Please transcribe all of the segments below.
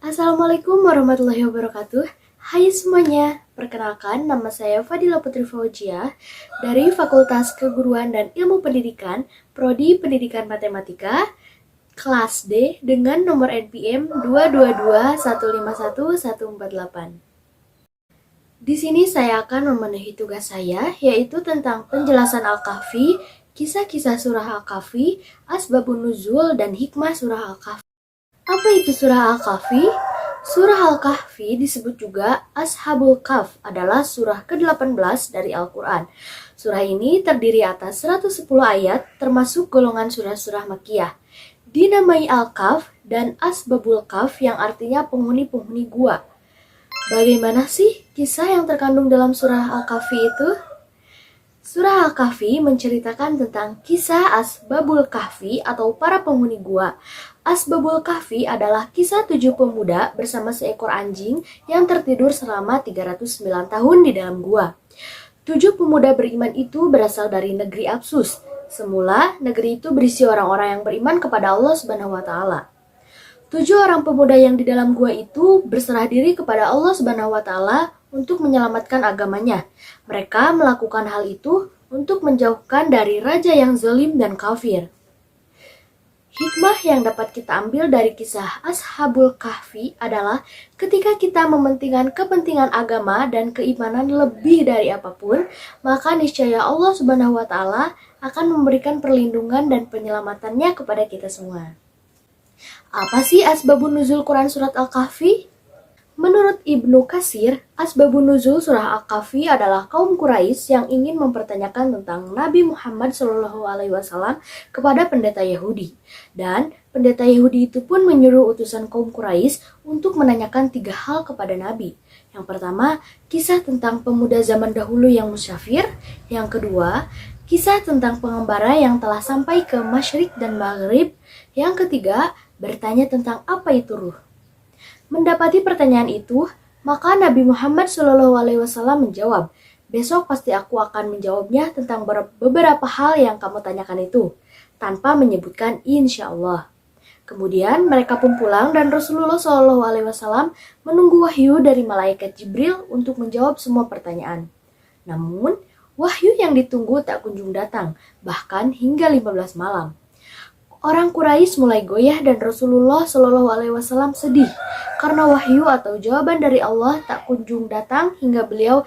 Assalamualaikum warahmatullahi wabarakatuh. Hai semuanya, perkenalkan nama saya Fadila Putri Fauzia dari Fakultas Keguruan dan Ilmu Pendidikan, Prodi Pendidikan Matematika, kelas D dengan nomor NPM 222151148. Di sini saya akan memenuhi tugas saya, yaitu tentang penjelasan Al-Kahfi, kisah-kisah surah Al-Kahfi, asbabun nuzul, dan hikmah surah Al-Kahfi. Apa itu surah Al-Kahfi? Surah Al-Kahfi disebut juga Ashabul Kahf, adalah surah ke-18 dari Al-Quran. Surah ini terdiri atas 110 ayat, termasuk golongan surah-surah Makkiyah. Dinamai Al-Kahf dan Asbabul Kahf yang artinya penghuni-penghuni gua. Bagaimana sih kisah yang terkandung dalam surah Al-Kahfi itu? Surah Al-Kahfi menceritakan tentang kisah Asbabul Kahfi atau para penghuni gua. Asbabul Kahfi adalah kisah 7 pemuda bersama seekor anjing yang tertidur selama 309 tahun di dalam gua. 7 pemuda beriman itu berasal dari negeri Absus. Semula, negeri itu berisi orang-orang yang beriman kepada Allah Subhanahu wa Ta'ala. 7 orang pemuda yang di dalam gua itu berserah diri kepada Allah Subhanahu wa Ta'ala untuk menyelamatkan agamanya. Mereka melakukan hal itu untuk menjauhkan dari raja yang zalim dan kafir. Hikmah yang dapat kita ambil dari kisah Ashabul Kahfi adalah ketika kita mementingkan kepentingan agama dan keimanan lebih dari apapun, maka niscaya Allah Subhanahu wa Ta'ala akan memberikan perlindungan dan penyelamatannya kepada kita semua. Apa sih asbabun nuzul Quran surat Al-Kahfi? Menurut Ibnu Katsir, asbabun nuzul surah Al-Kahfi adalah kaum Quraisy yang ingin mempertanyakan tentang Nabi Muhammad SAW kepada pendeta Yahudi. Dan pendeta Yahudi itu pun menyuruh utusan kaum Quraisy untuk menanyakan 3 hal kepada Nabi. Yang pertama, kisah tentang pemuda zaman dahulu yang musyafir. Yang kedua, kisah tentang pengembara yang telah sampai ke Masyriq dan Maghrib. Yang ketiga, bertanya tentang apa itu ruh. Mendapati pertanyaan itu, maka Nabi Muhammad SAW menjawab, besok pasti aku akan menjawabnya tentang beberapa hal yang kamu tanyakan itu, tanpa menyebutkan insya Allah. Kemudian mereka pun pulang dan Rasulullah SAW menunggu wahyu dari malaikat Jibril untuk menjawab semua pertanyaan. Namun, wahyu yang ditunggu tak kunjung datang, bahkan hingga 15 malam. Orang Quraisy mulai goyah dan Rasulullah SAW sedih karena wahyu atau jawaban dari Allah tak kunjung datang hingga beliau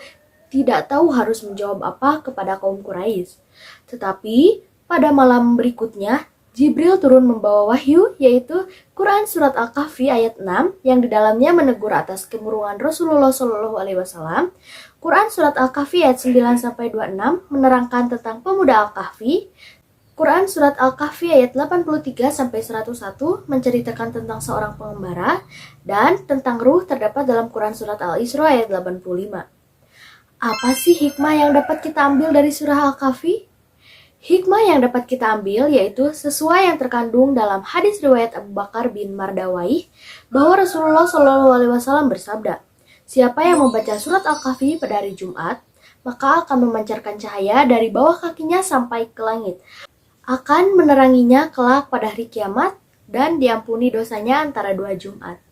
tidak tahu harus menjawab apa kepada kaum Quraisy. Tetapi pada malam berikutnya Jibril turun membawa wahyu, yaitu Quran surat Al-Kahfi ayat 6 yang di dalamnya menegur atas kemurungan Rasulullah SAW. Quran surat Al-Kahfi ayat 9-26 menerangkan tentang pemuda Al-Kahfi. Quran Surat Al-Kahfi ayat 83-101 menceritakan tentang seorang pengembara, dan tentang ruh terdapat dalam Quran Surat Al-Isra ayat 85. Apa sih hikmah yang dapat kita ambil dari surah Al-Kahfi? Hikmah yang dapat kita ambil yaitu sesuai yang terkandung dalam hadis riwayat Abu Bakar bin Mardawaih bahwa Rasulullah SAW bersabda, siapa yang membaca surat Al-Kahfi pada hari Jumat, maka akan memancarkan cahaya dari bawah kakinya sampai ke langit, akan meneranginya kelak pada hari kiamat, dan diampuni dosanya antara 2 Jumat.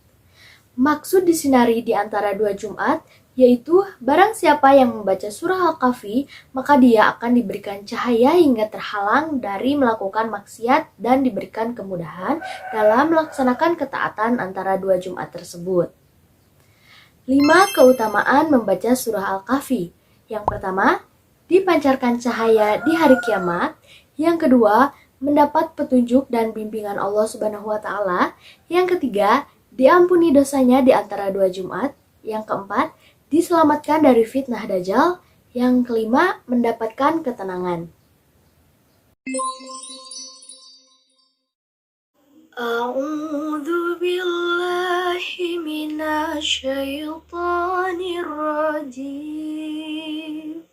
Maksud disinari di antara 2 Jumat, yaitu barang siapa yang membaca surah Al-Kahfi, maka dia akan diberikan cahaya hingga terhalang dari melakukan maksiat dan diberikan kemudahan dalam melaksanakan ketaatan antara 2 Jumat tersebut. 5 keutamaan membaca surah Al-Kahfi. Yang pertama, dipancarkan cahaya di hari kiamat. Yang kedua, mendapat petunjuk dan bimbingan Allah Subhanahu wa Ta'ala. Yang ketiga, diampuni dosanya di antara 2 Jumat. Yang keempat, diselamatkan dari fitnah Dajjal. Yang kelima, mendapatkan ketenangan. A'udzu billahi minasy syaithanir rajim.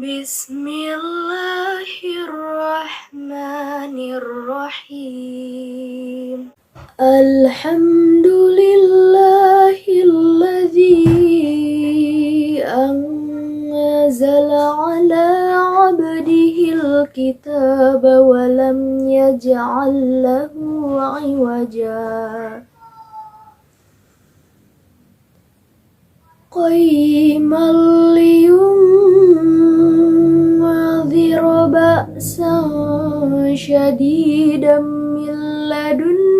Bismillahirrahmanirrahim. Alhamdulillahilladzi anzala ala abdihil kitaba wa lam yaj'al lahu 'iwaja. قيما لينذر بأسا شديدا من لدنه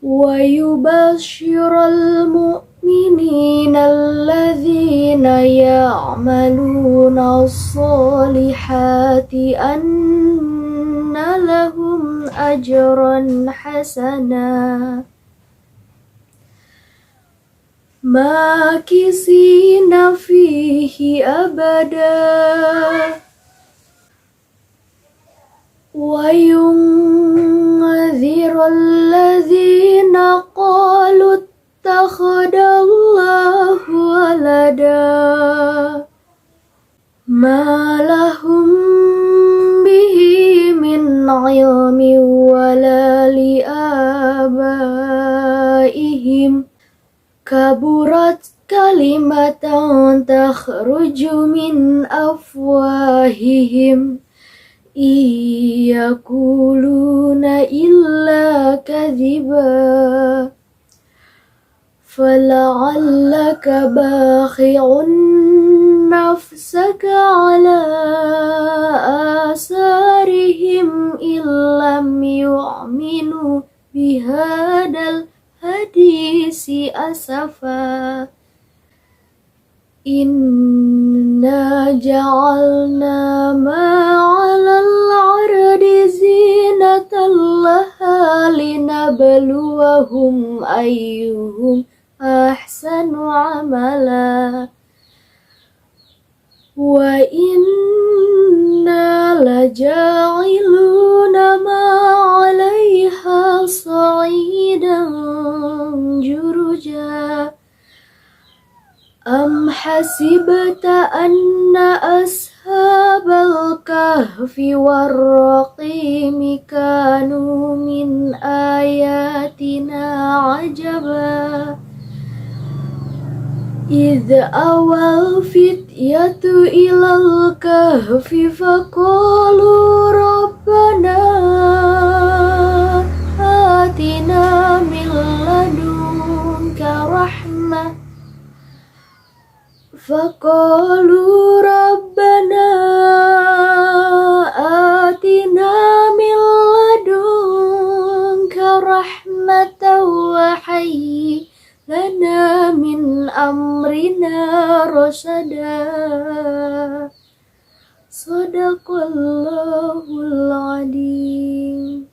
ويبشر المؤمنين الذين يعملون الصالحات أن لهم أجرا حسنا ماكثين فيه أبدا وينذر الذين قالوا اتخذ الله ولدا ما لهم به من علم ولا لآبائهم كبرت كلمة تخرج من أفواههم إن يقولون إلا كذبا فلعلك باخع نفسك على آثارهم إن لم يؤمنوا بهذا الحديث أسفا إنا جعلنا ما على الأرض زينة لها لنبلوهم أيهم أحسن عملا وإنا لجاعلون ما عليها صعيدا جرجا أم حسبت أن أصحاب الكهف والرقيم كانوا من آياتنا عجبا إذ أوى الفتية إلى الكهف فقالوا ربنا آتنا من لدنك رحمة وهيئ لنا من أمرنا رشدا. Shadaqallahul Adzim.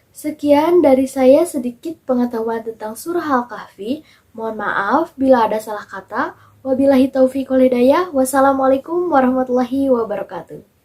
Sekian dari saya sedikit pengetahuan tentang surah Al-Kahfi. Mohon maaf bila ada salah kata. Wabillahi taufiq wal hidayah. Wassalamualaikum warahmatullahi wabarakatuh.